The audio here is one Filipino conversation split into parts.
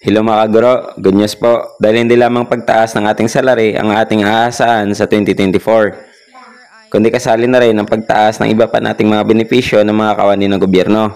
Hello mga kaguro, good news po. Dahil hindi lamang pagtaas ng ating salary ang ating aasahan sa 2024, kundi kasali na rin ang pagtaas ng iba pa nating mga benepisyo ng mga kawani ng gobyerno.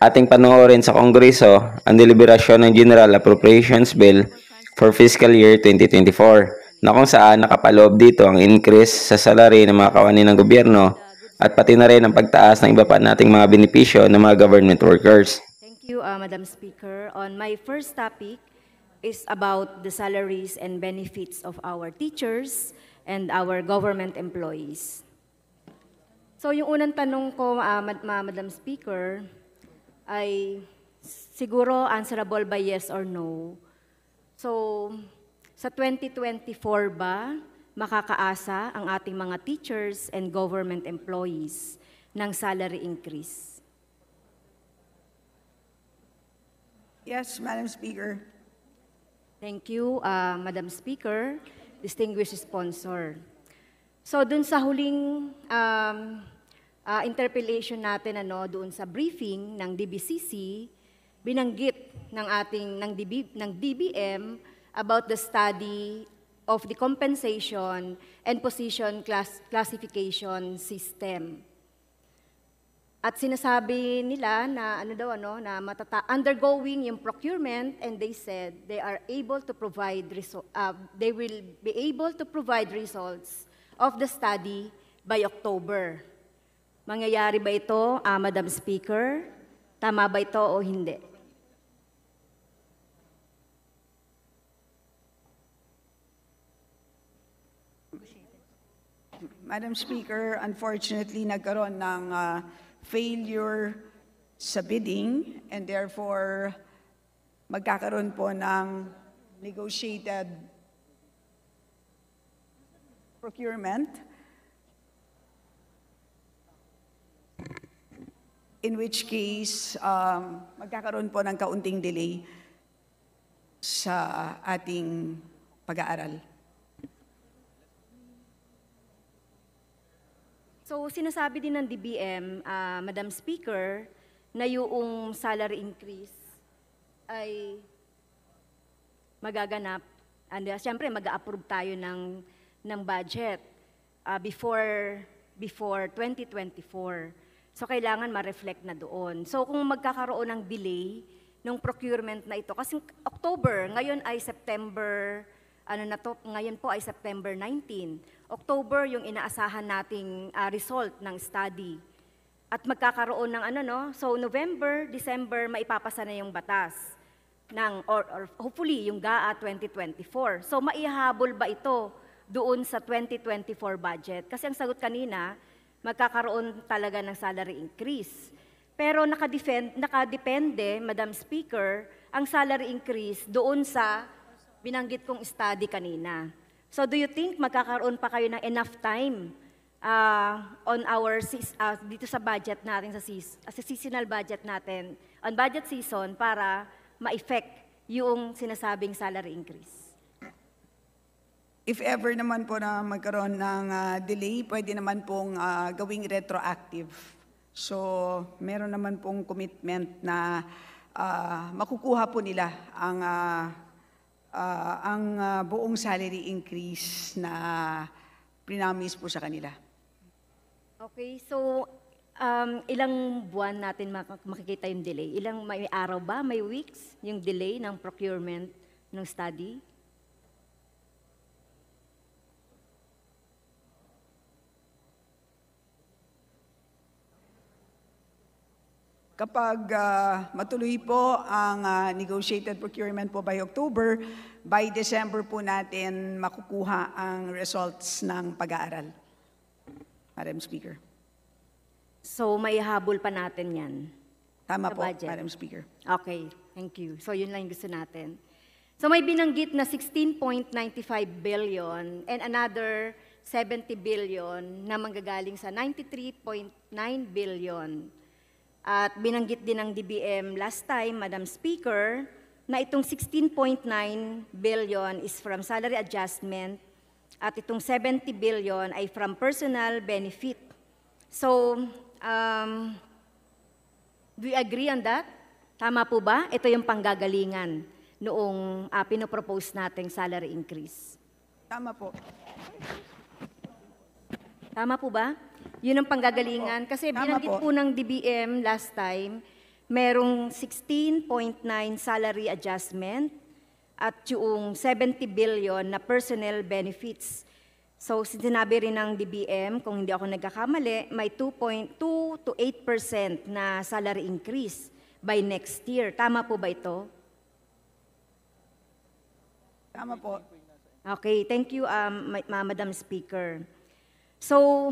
Ating panoorin sa Kongreso ang deliberasyon ng General Appropriations Bill for Fiscal Year 2024 na kung saan nakapaloob dito ang increase sa salary ng mga kawani ng gobyerno at pati na rin ang pagtaas ng iba pa nating mga benepisyo ng mga government workers. Thank you, Madam Speaker. On my first topic is about the salaries and benefits of our teachers and our government employees. So yung unang tanong ko, Madam Speaker, ay siguro answerable by yes or no. So sa 2024 ba makakaasa ang ating mga teachers and government employees ng salary increase? Yes, Madam Speaker. Thank you, Madam Speaker, distinguished sponsor. So dun sa huling interpellation natin doon sa briefing ng DBCC, binanggit ng DBM about the study of the compensation and position classification system. At sinasabi nila na na undergoing yung procurement, and they said they are able to provide they will be able to provide results of the study by October. Mangyayari ba ito, Madam Speaker? Tama ba ito o hindi? Madam Speaker, unfortunately, nagkaroon ng failure sa bidding, and therefore magkakaroon po ng negotiated procurement, in which case magkakaroon po ng kaunting delay sa ating pag-aaral. So sinasabi din ng DBM, Madam Speaker, na yung salary increase ay magaganap. And siyempre mag-a-approve tayo ng budget before 2024. So kailangan ma-reflect na doon. So kung magkakaroon ng delay ng procurement na ito, kasi October, ngayon ay September, ngayon po ay September 19. October yung inaasahan nating result ng study. At magkakaroon ng so November, December, maipapasa na yung batas or hopefully yung GAA 2024. So maihabol ba ito doon sa 2024 budget? Kasi ang sagot kanina, magkakaroon talaga ng salary increase. Pero nakadepende, Madam Speaker, ang salary increase doon sa binanggit kong study kanina. So do you think magkakaroon pa kayo ng enough time on our dito sa budget natin, sa seasonal budget natin, on budget season para ma-effect yung sinasabing salary increase? If ever naman po na magkaroon ng delay, pwede naman pong gawing retroactive. So meron naman pong commitment na makukuha po nila ang buong salary increase na prinamis po sa kanila. Okay, so ilang buwan natin makikita yung delay? May araw ba, may weeks yung delay ng procurement ng study? Kapag matuloy po ang negotiated procurement po by October, by December po natin makukuha ang results ng pag-aaral. Madam Speaker. So may habol pa natin yan? Tama po, budget. Madam Speaker. Okay, thank you. So yun lang yung gusto natin. So may binanggit na 16.95 billion and another 70 billion na manggagaling sa 93.9 billion. At binanggit din ng DBM last time, Madam Speaker, na itong 16.9 billion is from salary adjustment at itong 70 billion ay from personal benefit. So, do you agree on that? Tama po ba? Ito yung panggagalingan noong pinopropose nating salary increase. Tama po. Tama po ba? Yun ang panggagalingan. Kasi Tama binanggit po. po ng DBM last time, merong 16.9 salary adjustment at yung 70 billion na personnel benefits. So sinabi rin ng DBM, kung hindi ako nagkakamali, may 2.2 to 8% na salary increase by next year. Tama po ba ito? Tama po. Okay, thank you, Madam Speaker. So,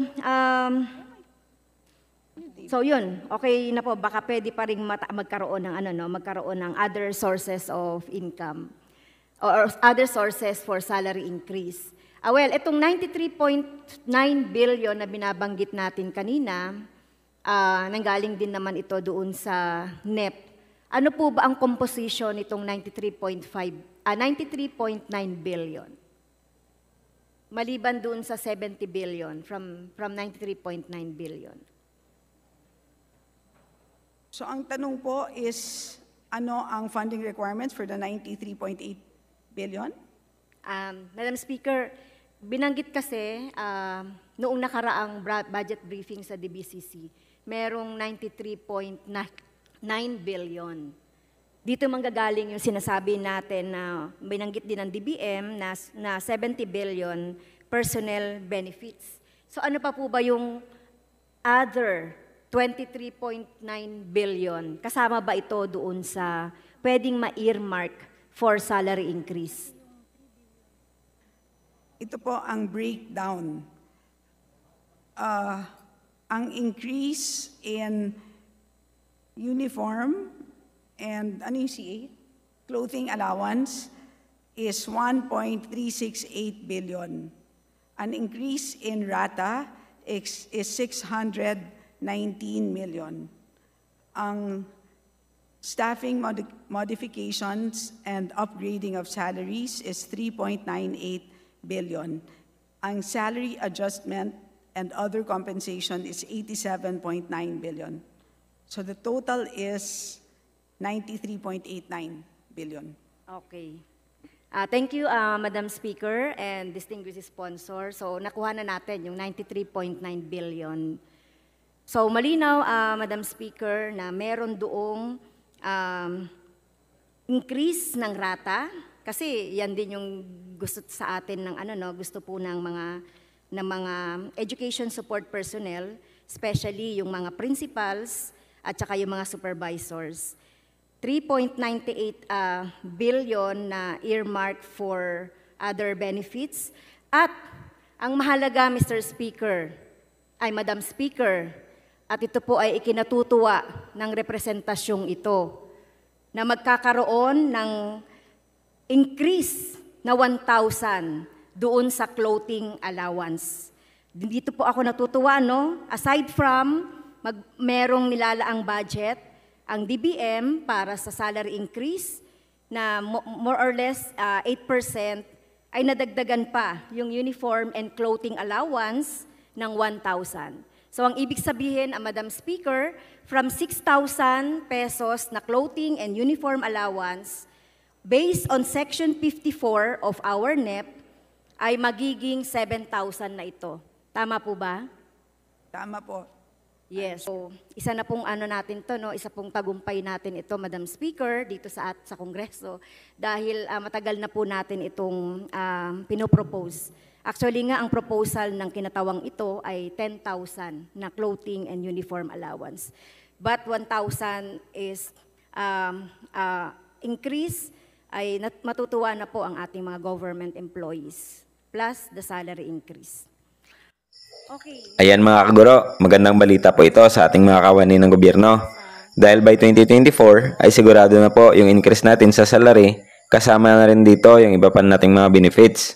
yun, okay na po, baka pwede pa rin magkaroon ng, magkaroon ng other sources of income or other sources for salary increase. Well, itong 93.9 billion na binabanggit natin kanina, nanggaling din naman ito doon sa NEP. Ano po ba ang composition nitong 93.9 billion? Maliban doon sa 70 billion from 93.9 billion. So ang tanong po is, ano ang funding requirements for the 93.8 billion? Madam Speaker, binanggit kasi noong nakaraang budget briefing sa DBCC, merong 93.9 billion. Dito manggagaling yung sinasabi natin na binanggit din ng DBM na 70 billion personnel benefits. So ano pa po ba yung other 23.9 billion? Kasama ba ito doon sa pwedeng ma-earmark for salary increase? Ito po ang breakdown. Ang increase in uniform and ano yung CA? Clothing allowance is 1.368 billion. An increase in RATA is 619 million. Ang staffing modifications and upgrading of salaries is 3.98 billion. Ang salary adjustment and other compensation is 87.9 billion. So the total is 93.89 billion. Okay. Thank you, Madam Speaker and distinguished sponsor. So nakuha na natin yung 93.9 billion. So malinaw, Madam Speaker, na meron doong increase ng rata kasi yan din yung gusto sa atin ng gusto po ng mga education support personnel, especially yung mga principals at saka yung mga supervisors. 3.98 billion na earmark for other benefits. At ang mahalaga, Mr. Speaker, Madam Speaker, at ito po ay ikinatutuwa ng representasyong ito, na magkakaroon ng increase na 1,000 doon sa clothing allowance. Dito po ako natutuwa, no? Aside from merong nilalaang budget, ang DBM para sa salary increase na more or less 8% ay nadagdagan pa yung uniform and clothing allowance ng 1,000. So ang ibig sabihin, Madam Speaker, from 6,000 pesos na clothing and uniform allowance, based on Section 54 of our NEP, ay magiging 7,000 na ito. Tama po ba? Tama po. Yes. So, isa na pong natin to, no? Isa pong tagumpay natin ito, Madam Speaker, dito sa Kongreso, dahil matagal na po natin itong pinopropose. Actually nga, ang proposal ng kinatawang ito ay 10,000 na clothing and uniform allowance. But 1,000 is increase, ay matutuwa na po ang ating mga government employees, plus the salary increase. Okay. Ayan mga kaguro, magandang balita po ito sa ating mga kawani ng gobyerno. Dahil by 2024 ay sigurado na po yung increase natin sa salary, kasama na rin dito yung iba pa nating mga benefits.